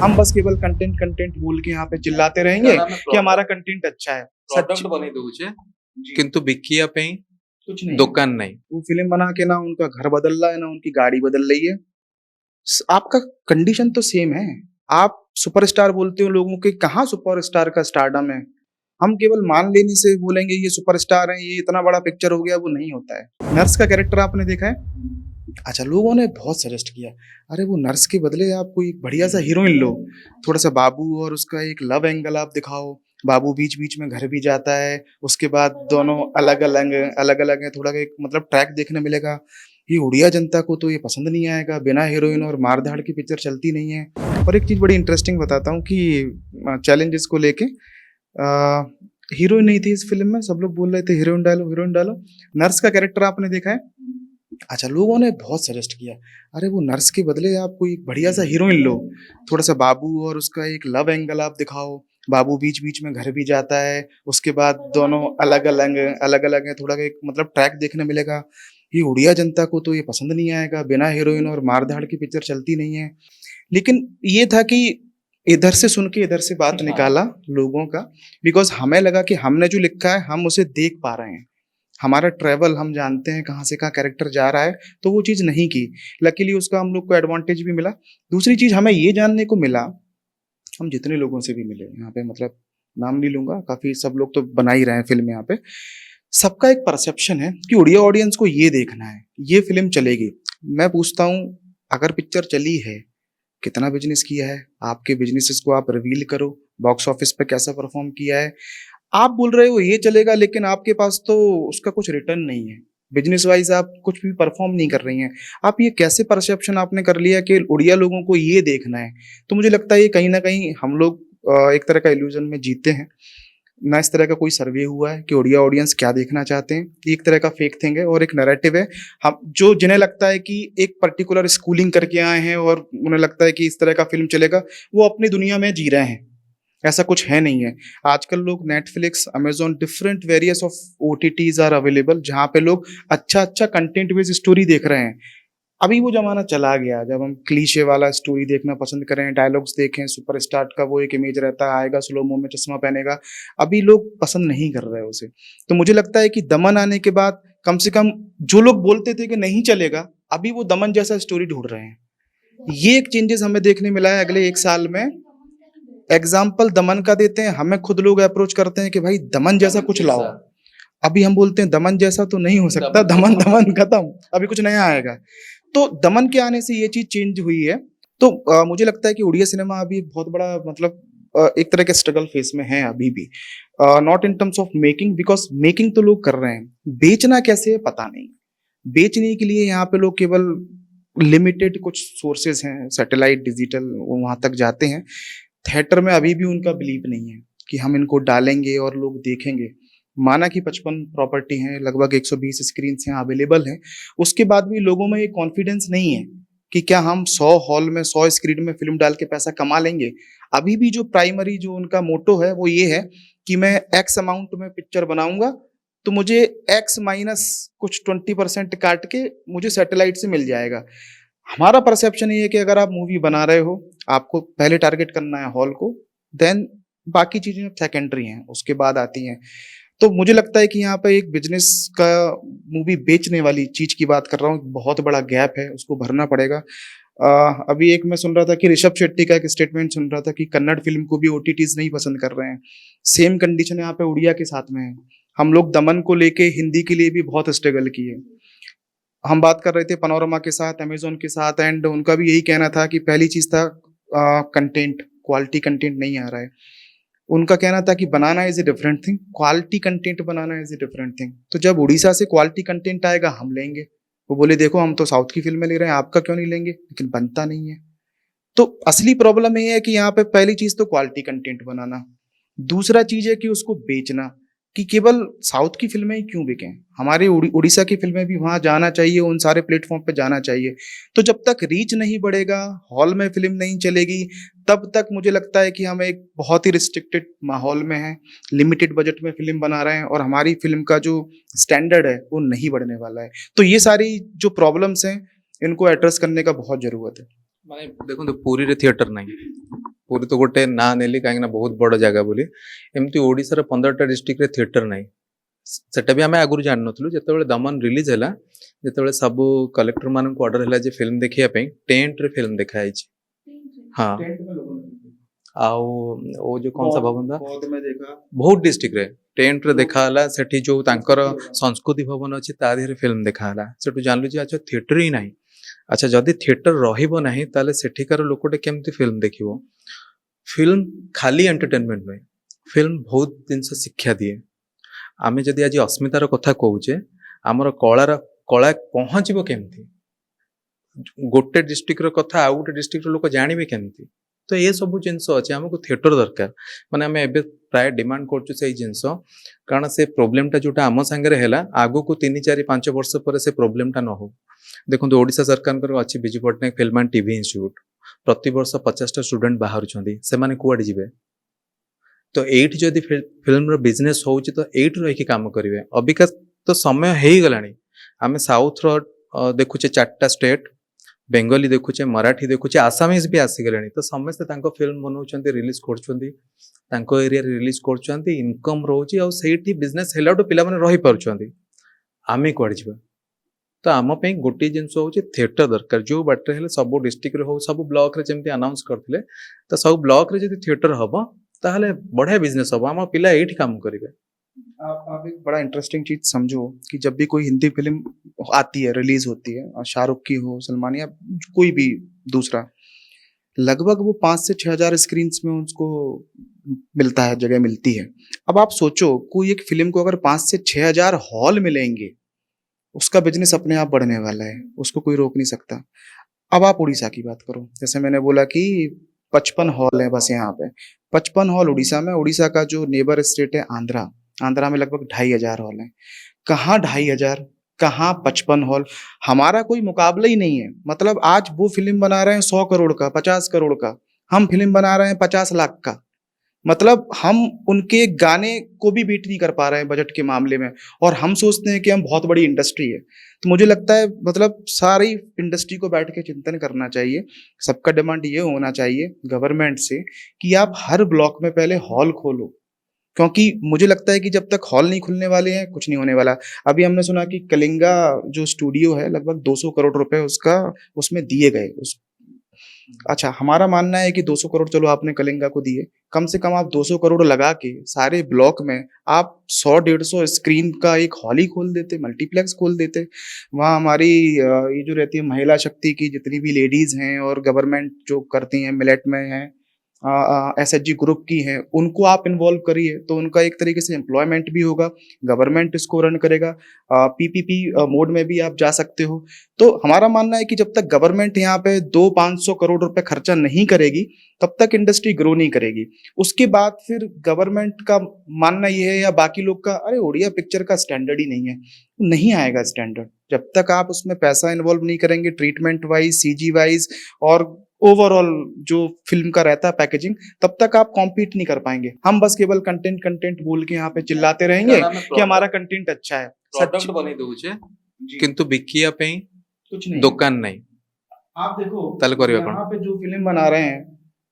हम बस केवल कंटेंट कंटेंट बोल के यहाँ पे चिल्लाते रहेंगे कि हमारा कंटेंट अच्छा है। सच ପ୍ରଡକ୍ଟ ବନେଇ ଦଉଛେ କିନ୍ତୁ ବିକିବା ପାଇଁ कुछ नहीं। ଦୋକାନ ନାହିଁ। वो फिल्म बना के ना उनका घर बदल रहा है ना उनकी गाड़ी बदल रही है। आपका कंडीशन तो सेम है। आप सुपरस्टार बोलते हो लोगों के, कहाँ सुपरस्टार का स्टारडम है। हम केवल मान लेने से बोलेंगे ये सुपरस्टार है, ये इतना बड़ा पिक्चर हो गया, वो नहीं होता है। नर्स का कैरेक्टर आपने देखा है? अच्छा, लोगों ने बहुत सजेस्ट किया, अरे वो नर्स के बदले आप कोई बढ़िया सा हीरोइन लो, थोड़ा सा बाबू और उसका एक लव एंगल आप दिखाओ। बाबू बीच बीच में घर भी जाता है, उसके बाद दोनों अलग अलग है, थोड़ा एक मतलब ट्रैक देखने मिलेगा। ये उड़िया जनता को तो ये पसंद नहीं आएगा, बिना हीरोइन और मार धाड़ की पिक्चर चलती नहीं है। और एक चीज़ बड़ी इंटरेस्टिंग बताता हूँ कि चैलेंजेस को लेके हीरोइन नहीं थी इस फिल्म में, सब लोग बोल रहे थे हीरोइन डालो हीरोइन डालो। नर्स का कैरेक्टर आपने देखा है? अच्छा, लोगों ने बहुत सजेस्ट किया, अरे वो नर्स के बदले आप कोई बढ़िया सा हीरोइन लो, थोड़ा सा बाबू और उसका एक लव एंगल आप दिखाओ। बाबू बीच बीच में घर भी जाता है, उसके बाद दोनों अलग अलग है, थोड़ा एक मतलब ट्रैक देखने मिलेगा। ये उड़िया जनता को तो ये पसंद नहीं आएगा, बिना हीरोइन और मार धाड़ की पिक्चर चलती नहीं है। लेकिन ये था कि इधर से सुन के इधर से बात निकाला लोगों का, बिकॉज हमें लगा कि हमने जो लिखा है हम उसे देख पा रहे हैं, हमारा ट्रैवल हम जानते हैं कहाँ से कहाँ कैरेक्टर जा रहा है, तो वो चीज़ नहीं की। लकीली उसका हम लोग को एडवांटेज भी मिला। दूसरी चीज़ हमें ये जानने को मिला, हम जितने लोगों से भी मिले यहाँ पे, मतलब नाम नहीं लूंगा, काफ़ी सब लोग तो बना ही रहे हैं फिल्म यहाँ पे, सबका एक परसेप्शन है कि उड़िया ऑडियंस को ये देखना है, ये फिल्म चलेगी। मैं पूछता हूँ, अगर पिक्चर चली है, कितना बिजनेस किया है, आपके बिजनेसेस को आप रिवील करो, बॉक्स ऑफिस पे कैसा परफॉर्म किया है। आप बोल रहे हो ये चलेगा, लेकिन आपके पास तो उसका कुछ रिटर्न नहीं है, बिजनेस वाइज आप कुछ भी परफॉर्म नहीं कर रही हैं। आप ये कैसे परसेप्शन आपने कर लिया कि उड़िया लोगों को ये देखना है? तो मुझे लगता है ये कहीं ना कहीं हम लोग एक तरह का इल्यूजन में जीते हैं। ना इस तरह का कोई सर्वे हुआ है कि उड़िया ऑडियंस क्या देखना चाहते हैं। ये एक तरह का फेक थिंग है और एक नैरेटिव है, हम जो जिन्हें लगता है कि एक पर्टिकुलर स्कूलिंग करके आए हैं और उन्हें लगता है कि इस तरह का फिल्म चलेगा, वो अपनी दुनिया में जी रहे हैं। ऐसा कुछ है नहीं है। आजकल लोग Netflix, Amazon, different various of OTTs are available, जहाँ पे लोग अच्छा अच्छा कंटेंट बेस्ड स्टोरी देख रहे हैं। अभी वो जमाना चला गया जब हम क्लीशे वाला स्टोरी देखना पसंद करें, डायलॉग्स देखें, सुपरस्टार का वो एक इमेज रहता है, आएगा स्लो मो में चश्मा पहनेगा। अभी लोग पसंद नहीं कर रहे उसे। तो मुझे लगता है कि दमन आने के बाद कम से कम जो लोग बोलते थे कि नहीं चलेगा, अभी वो दमन जैसा स्टोरी ढूंढ रहे हैं। ये एक चेंजेस हमें देखने मिला है अगले एक साल में। एग्जाम्पल दमन का देते हैं, हमें खुद लोग अप्रोच करते हैं कि भाई दमन जैसा कुछ लाओ। अभी हम बोलते हैं दमन जैसा तो नहीं हो सकता, दमन दमन खत्म, अभी कुछ नया आएगा। तो दमन के आने से ये चीज चेंज हुई है। तो मुझे लगता है कि उड़िया सिनेमा अभी बहुत बड़ा मतलब एक तरह के स्ट्रगल फेस में है अभी भी। Not in terms of making, because making तो लोग कर रहे हैं, बेचना कैसे है पता नहीं। बेचने के लिए यहाँ पे लोग केवल लिमिटेड कुछ सोर्सेज हैं, सैटेलाइट, डिजिटल, वहां तक जाते हैं। थिएटर में अभी भी उनका बिलीव नहीं है कि हम इनको डालेंगे और लोग देखेंगे। माना कि 55 प्रॉपर्टी हैं, लगभग 120 स्क्रीन यहाँ अवेलेबल हैं, उसके बाद भी लोगों में ये कॉन्फिडेंस नहीं है कि क्या हम 100 हॉल में 100 स्क्रीन में फिल्म डाल के पैसा कमा लेंगे। अभी भी जो प्राइमरी जो उनका मोटो है वो ये है कि मैं एक्स अमाउंट में पिक्चर बनाऊंगा, तो मुझे एक्स माइनस कुछ 20% काट के मुझे सैटेलाइट से मिल जाएगा। हमारा परसेप्शन ये है कि अगर आप मूवी बना रहे हो, आपको पहले टारगेट करना है हॉल को, देन बाकी चीजें सेकेंडरी हैं, उसके बाद आती हैं। तो मुझे लगता है कि यहाँ पे एक बिजनेस का, मूवी बेचने वाली चीज की बात कर रहा हूँ, बहुत बड़ा गैप है, उसको भरना पड़ेगा। अभी एक मैं सुन रहा था कि ऋषभ शेट्टी का एक स्टेटमेंट सुन रहा था कि कन्नड़ फिल्म को भी ओटीटीज नहीं पसंद कर रहे हैं। सेम कंडीशन यहाँ पे उड़िया के साथ में है। हम लोग दमन को लेके हिंदी के लिए भी बहुत स्ट्रगल किए। हम बात कर रहे थे पनोरमा के साथ, अमेजोन के साथ, एंड उनका भी यही कहना था कि पहली चीज था कंटेंट, क्वालिटी कंटेंट नहीं आ रहा है। उनका कहना था कि बनाना is a different thing, quality content बनाना इज ए डिफरेंट थिंग। तो जब उड़ीसा से क्वालिटी कंटेंट आएगा हम लेंगे। वो बोले देखो हम तो साउथ की फिल्में ले रहे हैं, आपका क्यों नहीं लेंगे, लेकिन बनता नहीं है। तो असली प्रॉब्लम ये है कि यहाँ पे पहली चीज तो क्वालिटी कंटेंट बनाना, दूसरा चीज है कि उसको बेचना, कि केवल साउथ की फिल्में ही क्यों बिकें, हमारे उड़ीसा की फिल्में भी वहां जाना चाहिए, उन सारे प्लेटफॉर्म पे जाना चाहिए। तो जब तक रीच नहीं बढ़ेगा, हॉल में फिल्म नहीं चलेगी, तब तक मुझे लगता है कि हम एक बहुत ही रिस्ट्रिक्टेड माहौल में हैं, लिमिटेड बजट में फिल्म बना रहे हैं और हमारी फिल्म का जो स्टैंडर्ड है वो नहीं बढ़ने वाला है। तो ये सारी जो प्रॉब्लम्स हैं, इनको एड्रेस करने का बहुत जरूरत है। ମାନେ ଦେଖନ୍ତୁ ପୁରୀରେ थिएटर ନାହିଁ, पुरी तो गोटे ना नेली कहीं बहुत बड़ जगह बोली एमती ओडिशार 15टा डिस्ट्रिक्ट रे थिएटर नाही सेटा भी आम आगुरी जान नथुलु जेतेबेले दमन रिलीज हैला जेतेबेले सब कलेक्टर मान को ऑर्डर हैला जे फिल्म देखिया पे टेंट रे फिल्म देखाई छी हाँ आउ ओ जो कौन सा भवन था बौद्ध में देखा बहुत डिस्ट्रिक्ट रे टेंट रे देखा हला सेठी जो तांकर संस्कृति भवन अछि ता देहरे फिल्म देखा हला सेठु जानलु जे अच्छा थिएटर ही नाही अच्छा जदि थिएटर रहिबो नाही ताले सेठिकार लोकटे केमती फिल्म देखिबो फिल्म खाली एंटरटेनमेंट नुहे फिल्म बहुत जिनस शिक्षा दिए आमे जदि आज अस्मितार कथा कहूचे आमर कलार कला पहुँचबो केमती गोटे डिस्ट्रिक्ट रो कथा आउ गोटे डिस्ट्रिक्ट रो लोक जानिबे केमती तो ये सब जिनस अच्छे आमको थिएटर दरकार माने आमे एबे प्राय डिमांड करछु से जिनस कारण से प्रोब्लेमटा जोटा आम सांगे हैला आगो को 3 4 5 वर्ष पर से प्रोब्लेमटा न हो देखो ओडिशा सरकार अच्छी Biju Patnaik film and TV institute प्रति वर्ष 50टा स्टूडेंट बाहर से माने कुआडे जिवे तो एट जदि फिल्म बिजनेस हो तो एट रही काम करेंगे अबिका तो समय हो गलानी आम साउथ देखुचे 4टा स्टेट बेंगली देखुचे मराठी देखुचे आसामीज भी आसीगले तो समस्ते फिल्म बनाऊँ रिलीज कर एरिया रिलीज कर इनकम रोचे आठी बिजनेस हेलाठू पिला रही पार्टी आम कुआडे जा तो आम गोटे जिनस हूँ थिएटर दरकार जो बाटे हेले सब डिस्ट्रिक्ट हो सब ब्लॉक रे जमी अनाउंस करते तो सब ब्लॉक रे जदि थिएटर हम ताहले बढ़िया बिजनेस हम आम पिला एठी काम करेंगे आप एक बड़ा इंटरेस्टिंग चीज समझो कि जब भी कोई हिंदी फिल्म आती है रिलीज होती है और शाहरुख की हो सलमान या कोई भी दूसरा लगभग वो 5 से 6 हजार स्क्रीन में उसको मिलता है जगह मिलती है। अब आप सोचो कोई एक फिल्म को अगर 5 से 6 हजार हॉल मिलेंगे उसका बिजनेस अपने आप बढ़ने वाला है उसको कोई रोक नहीं सकता। अब आप उड़ीसा की बात करो जैसे मैंने बोला कि 55 हॉल है बस यहाँ पे 55 हॉल उड़ीसा में। उड़ीसा का जो नेबर स्टेट है आंध्रा आंध्रा में लगभग 2,500 हॉल है। कहाँ 2,500 कहाँ 55 हॉल हमारा कोई मुकाबला ही नहीं है। मतलब आज वो फिल्म बना रहे हैं 100 करोड़ का 50 करोड़ का हम फिल्म बना रहे हैं 50 लाख का। मतलब हम उनके गाने को भी बीट नहीं कर पा रहे हैं बजट के मामले में और हम सोचते हैं कि हम बहुत बड़ी इंडस्ट्री है। तो मुझे लगता है मतलब सारी इंडस्ट्री को बैठ के चिंतन करना चाहिए। सबका डिमांड ये होना चाहिए गवर्नमेंट से कि आप हर ब्लॉक में पहले हॉल खोलो क्योंकि मुझे लगता है कि जब तक हॉल नहीं खुलने वाले हैं कुछ नहीं होने वाला। अभी हमने सुना कि कलिंगा जो स्टूडियो है लगभग 200 करोड़ रुपए उसका उसमें दिए गए अच्छा हमारा मानना है कि 200 करोड़ चलो आपने कलिंगा को दिए कम से कम आप 200 करोड़ लगा के सारे ब्लॉक में आप 100-150 स्क्रीन का एक हॉल ही खोल देते मल्टीप्लेक्स खोल देते। वहाँ हमारी ये जो रहती है महिला शक्ति की जितनी भी लेडीज हैं और गवर्नमेंट जो करती हैं मिलेट में हैं एसएचजी ग्रुप की हैं उनको आप इन्वॉल्व करिए तो उनका एक तरीके से एम्प्लॉयमेंट भी होगा गवर्नमेंट इसको रन करेगा। पीपीपी मोड में भी आप जा सकते हो। तो हमारा मानना है कि जब तक गवर्नमेंट यहाँ पे 200-500 करोड़ रुपए खर्चा नहीं करेगी तब तक इंडस्ट्री ग्रो नहीं करेगी। उसके बाद फिर गवर्नमेंट का मानना ये है या बाकी लोग का अरे उड़िया पिक्चर का स्टैंडर्ड ही नहीं है नहीं आएगा स्टैंडर्ड जब तक आप उसमें पैसा इन्वॉल्व नहीं करेंगे ट्रीटमेंट वाइज सीजी वाइज और ओवरऑल जो फिल्म का रहता है पैकेजिंग तब तक आप कॉम्पीट नहीं कर पाएंगे। हम बस केवल कंटेंट बोल के यहाँ पे चिल्लाते रहेंगे कि हमारा कंटेंट अच्छा है प्रोडक्ट बने दोचे किंतु बिकिया पे कुछ नहीं दुकान नहीं। आप देखो तल करियो यहाँ पे जो फिल्म बना रहे हैं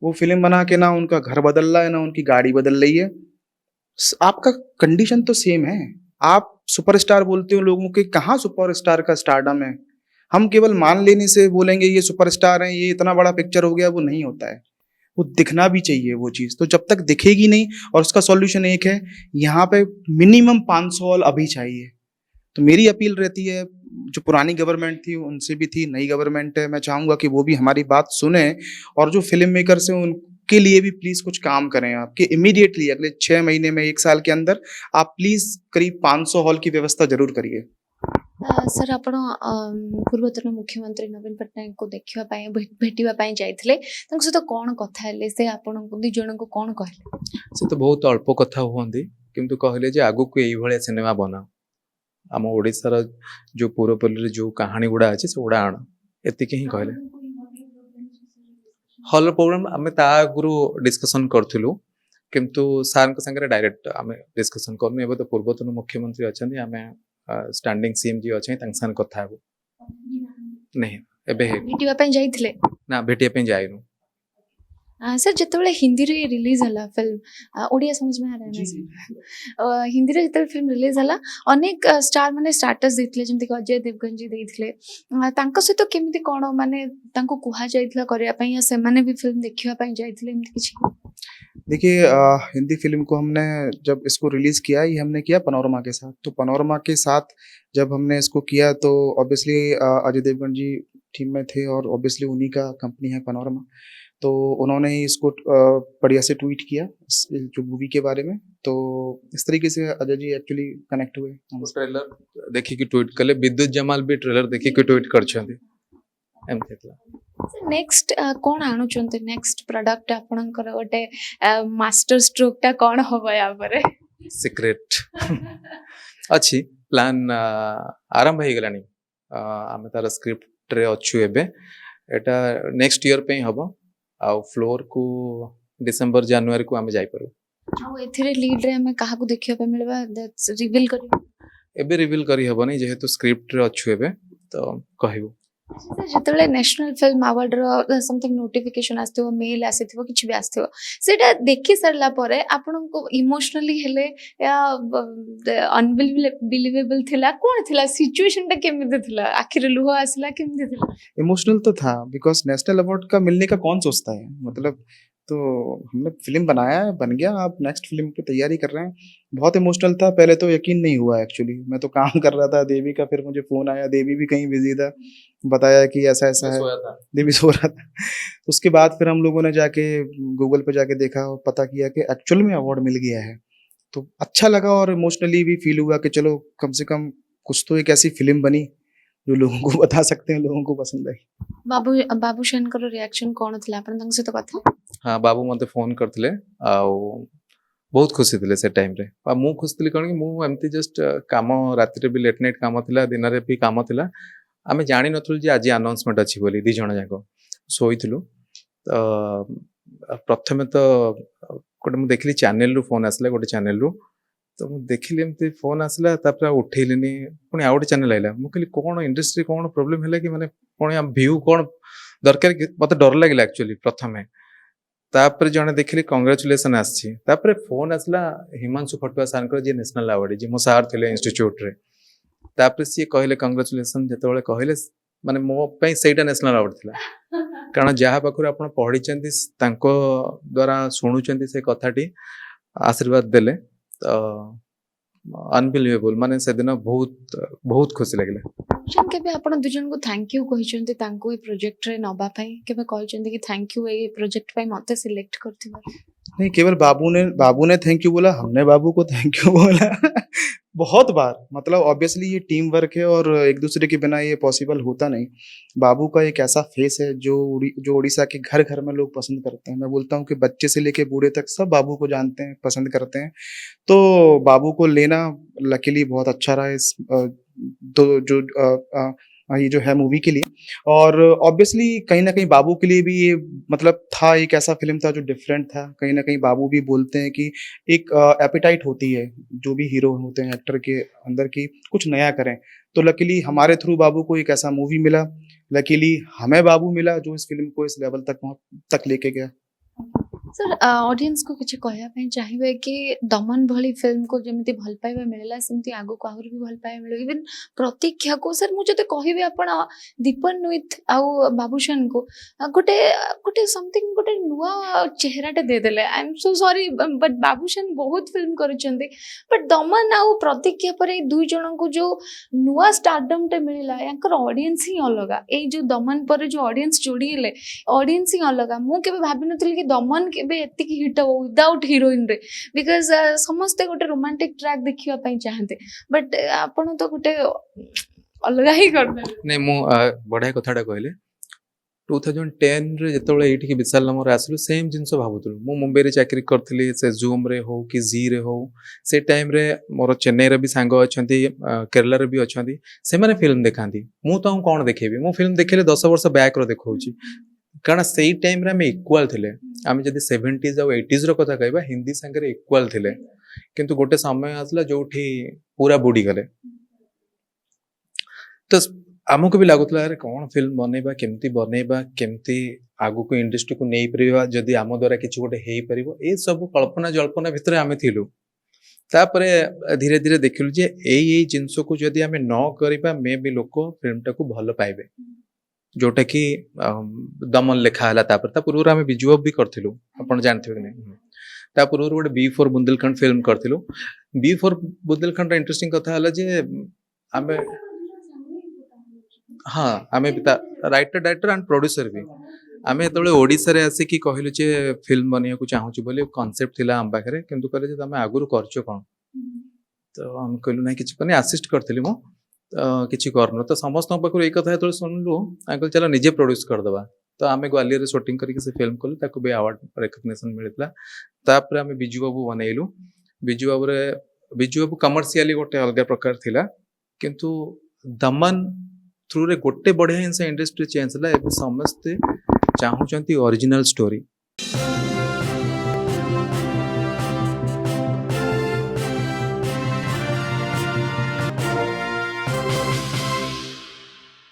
वो फिल्म बना के ना उनका घर बदल रहा है ना उनकी गाड़ी बदल रही है। आपका कंडीशन तो सेम है। आप सुपरस्टार बोलते हो लोगों के कहाँ सुपरस्टार का स्टारडम है। हम केवल मान लेने से बोलेंगे ये सुपरस्टार है ये इतना बड़ा पिक्चर हो गया वो नहीं होता है वो दिखना भी चाहिए वो चीज। तो जब तक दिखेगी नहीं और उसका सॉल्यूशन एक है यहाँ पे मिनिमम 500 हॉल अभी चाहिए। तो मेरी अपील रहती है जो पुरानी गवर्नमेंट थी उनसे भी थी नई गवर्नमेंट है मैं चाहूंगा कि वो भी हमारी बात सुने और जो फिल्म मेकर्स हैं उनके लिए भी प्लीज कुछ काम करें आपके इमीडिएटली अगले 6 महीने में 1 साल के अंदर आप प्लीज करीब 500 हॉल की व्यवस्था जरूर करिए। सर आपण पूर्वतन मुख्यमंत्री नवीन पट्टनायक को देखा भेटा जाइए सहित कौन कथा से आपण दी जन को कौन कहले से तो बहुत अल्प कथा हुआ किंतु कहले जे आगु को यही भाया सिनेमा बना आम ओडिशार जो पूर्वपल्ली जो कहानी गुड़ा अच्छे से गुड़ा आण एति ही कहले हॉल प्रोग्राम आम ता आगु डिस्कसन करूँ किंतु सार संगे डायरेक्ट आम डिस्कसन करनु एवं तो पूर्वतन मुख्यमंत्री अच्छा आम स्टैंडिंग सीएम जी अच्छे कथा हेबो नहीं एबे भेटिबा पई जाइथिले ना भेटिया पे जाइनु सर जितेबाला हिंदी रे रिलीज हला फिल्म ओडिया समझ में आ रहा है जी ना जी सर हिंदी रे जिते फिल्म रिलीज हला अनेक स्टार माने स्टाटस देथिले जेमति कि अजय देवगन जी देथिले तांको सहित केमिति कोन माने तांको कुहा जाइतला करिया पई या से माने भी फिल्म देखिया पई जाइतले एमति किछि देखिए हिंदी फिल्म को हमने जब इसको रिलीज किया ये हमने किया पनोरमा के साथ। तो पनोरमा के साथ जब हमने इसको किया तो ऑब्वियसली अजय देवगन जी टीम में थे और ऑब्वियसली उन्हीं का कंपनी है पनोरमा। तो उन्होंने ही इसको बढ़िया से ट्वीट किया जो मूवी के बारे में। तो इस तरीके से अजय जी एक्चुअली कनेक्ट हुए हमसे। ट्रेलर देखिकी ट्वीट कले विद्युत जमाल भी ट्रेलर देखिकी ट्वीट करछन्ती एमति थला नेक्स्ट कोन आणु चंते नेक्स्ट प्रोडक्ट आपनकर गोटे मास्टर स्ट्रोक टा कोन होबा या परे सिक्रेट अच्छी प्लान आरंभ हो गलानी आम तार स्क्रिप्ट रे अच्छु एबे एटा नेक्स्ट ईयर पे हबो आ फ्लोर को डिसेंबर जनवरी को आम जाई पारू आ एथिरे लीड रे हमें काहा को देखियो पे मिलबा दैट्स रिवील करियो एबे रिवील करी हबो नै जेहेतु स्क्रिप्ट रे अच्छु एबे तो कहबो सर जितेबाला नेशनल फिल्म अवार्ड रो समथिंग नोटिफिकेशन आस्थिबो मेल आसीथिबो किछि भी आस्थिबो सेटा देखि सरला परे आपन को इमोशनली हेले या अनबिलीवेबल थिला कोन थिला सिचुएशन टा केमिते थिला आखिर लुह आसला केमिते थिला इमोशनल तो था बिकॉज नेशनल अवार्ड का मिलने का कौन सोचता है मतलब। तो हमने फिल्म बनाया है बन गया आप नेक्स्ट फिल्म की तैयारी कर रहे हैं। बहुत इमोशनल था पहले तो यकीन नहीं हुआ एक्चुअली। मैं तो काम कर रहा था देवी का फिर मुझे फ़ोन आया देवी भी कहीं बिजी था बताया कि ऐसा ऐसा है देवी सो रहा था। तो उसके बाद फिर हम लोगों ने जाके गूगल पे जाके देखा और पता किया कि एक्चुअल में अवार्ड मिल गया है। तो अच्छा लगा और इमोशनली भी फील हुआ कि चलो कम से कम कुछ तो एक ऐसी फिल्म बनी जो लोगों को बता सकते हैं लोगों को पसंद आई। बाबूशान को रिएक्शन कोन थिला आपन तंग से तो कथा हाँ बाबू मते फोन करथिले आ बहुत खुशी थिले से टाइम रे आ मु खुशी थिली कोन कि मु एमती जस्ट काम राति रे भी लेट नाइट काम थिला दिन रे भी काम थिला आमे जानि नथुल जे आज अनाउंसमेंट अछि बोली दी जण जाको सोइथिलु प्रथमे तो कोटे मु देखली चैनल रु फोन आसला गोटे चैनल रु तो मु देखली एमती फोन आसला तापर उठेलिनी पुनी आउट चैनल आइला मु कहली कोन इंडस्ट्री कोन प्रॉब्लम हैला कि माने पुनी व्यू कोन दरकार मते डर लागिला एक्चुअली प्रथमे तापर जने देखली कांग्रेचुलेशन आछि तापर फोन आसला हिमांशु फटुआ सारकर जे नेशनल अवार्ड जे मो सार थिले इंस्टीट्यूट रे तापर सी कहले कांग्रेचुलेशन जेतबेले कहले माने मो पई सेटा नेशनल अवार्ड थिला कारण जहा पाखुर आपण पढी चंती तांको द्वारा सुनु चंती से कथाटी आशीर्वाद देले अनबिलीवेबल माने से दिन बहुत बहुत खुशी लागले जन के भी आपण दुजन को थैंक यू कहि चंती तांको ए प्रोजेक्ट रे नबा पई के भी कहि चंती कि थैंक यू ए प्रोजेक्ट पई मते सिलेक्ट करथिबा नहीं केवल बाबू ने थैंक यू बोला हमने बाबू को थैंक यू बोला बहुत बार। मतलब ऑब्वियसली ये टीम वर्क है और एक दूसरे के बिना ये पॉसिबल होता नहीं। बाबू का एक ऐसा फेस है जो उड़ीसा के घर घर में लोग पसंद करते हैं। मैं बोलता हूँ कि बच्चे से लेके बूढ़े तक सब बाबू को जानते हैं पसंद करते हैं। तो बाबू को लेना लकीली बहुत अच्छा रहा इस ये जो है मूवी के लिए। और ऑब्वियसली कहीं ना कहीं बाबू के लिए भी ये मतलब था एक ऐसा फिल्म था जो डिफरेंट था। कहीं ना कहीं बाबू भी बोलते हैं कि एक एपिटाइट होती है जो भी हीरो होते हैं एक्टर के अंदर की कुछ नया करें। तो लकीली हमारे थ्रू बाबू को एक ऐसा मूवी मिला। लकीली हमें बाबू मिला जो इस फिल्म को इस लेवल तक लेके गया। सर ऑडियंस को किछि कहया पई चाहिबे कि दमन भली फिल्म को जेमिति भल पाइबा मिलला सेमति आगो को आहुर भी भल पाइबा मिलो इवन प्रतीक्षा को सर मुझे तो कहबे आपण दीपन विथ आउ बाबूशान को गोटे गोटे समथिंग गोटे नुवा चेहराटे दे देले I am so sorry but Babushan बहुत फिल्म करिसंती बट दमन आउ प्रतीक्षा पर ए दुई जण को जो नुवा स्टारडम टे मिलला याकर ऑडियंस ही अलगा ए जो दमन पर जो ऑडियंस जोड़ीले ऑडियंस ही अलगा मु केबे भाबी नथली कि दमन केबे एतिकी हिट हो विदाउट हीरोइन रे बिकॉज समस्ते गोटे रोमांटिक ट्रैक देखिबा पई चाहते बट आपण तो गोटे अलगा ही कर दे नै मु बढा कथाटा कहले 2010 रे जेतबेले एठी के विशाल नंबर आसलु सेम जिंस भाबुतलु मु मुंबई रे चाकरी करथली से जूम रे हो कि जी रे हो से टाइम रे मोर चेन्नई रे भी सांग अछंती केरला रे भी अछंती से माने फिल्म देखांती मु तो कोन देखेबी मु फिल्म देखले 10 वर्ष बैक रो देखौची कारण से टाइम रे हमें इक्वाल थिले आम जब 70s और 80s रो कथा कहबा हिंदी संगे इक्वाल थिले किंतु गोटे समय आसला जोठी पूरा बुड़ी गले तो आमको भी लगुला अरे कौन फिल्म बनेबा केमती आगु को इंडस्ट्री को नहीं परिबा जदि आम द्वारा किछि गोटे हेई परिबो ए सब कल्पना जल्पना भितर आमे थिलु तापरे धीरे धीरे देखिलु जे एई जिंस को जदि आमे न करिबा मे भी लोक फिल्म टाको भल पाइबे जोटा कि दमन लेखा हला तापर ता पूर्व आमे विजुअल भी करथिलु आपण जानथिबे कि नहीं ता पूर्व गोटे बी फॉर बुंदेलखंड फिल्म करथिलु बी फॉर बुंदेलखंड इंटरेस्टिंग कथा हला जे आमे हाँ आमे राइटर डायरेक्टर एंड प्रोड्यूसर भी आमे तळे ओडिसा रे आसी कि कहलु जे फिल्म बनिया को चाहू बोली कांसेप्ट थिला हम पाखरे किंतु कहले जे तमे आगुरु करछो कोन तो हम कहलु ना किछि कने असिस्ट करथिली मो किछि करनो तो समस्त पाखरु एक कथा तळे सुनलु अंकल चलो निजे प्रोड्यूस कर दबा तो आमे ग्वालियर रे शूटिंग करके से फिल्म कलु ताको भी अवार्ड रिकॉग्निशन मिलतला तापर आमे बिजू बाबू बनेइलु बिजू बाबू कमर्शियली गोटे अलग प्रकार थिला किंतु दमन थ्रू रे गोटे बढ़िया इंसा इंडस्ट्री चेंज होला एबे समस्त चाहूचंती ओरिजिनल स्टोरी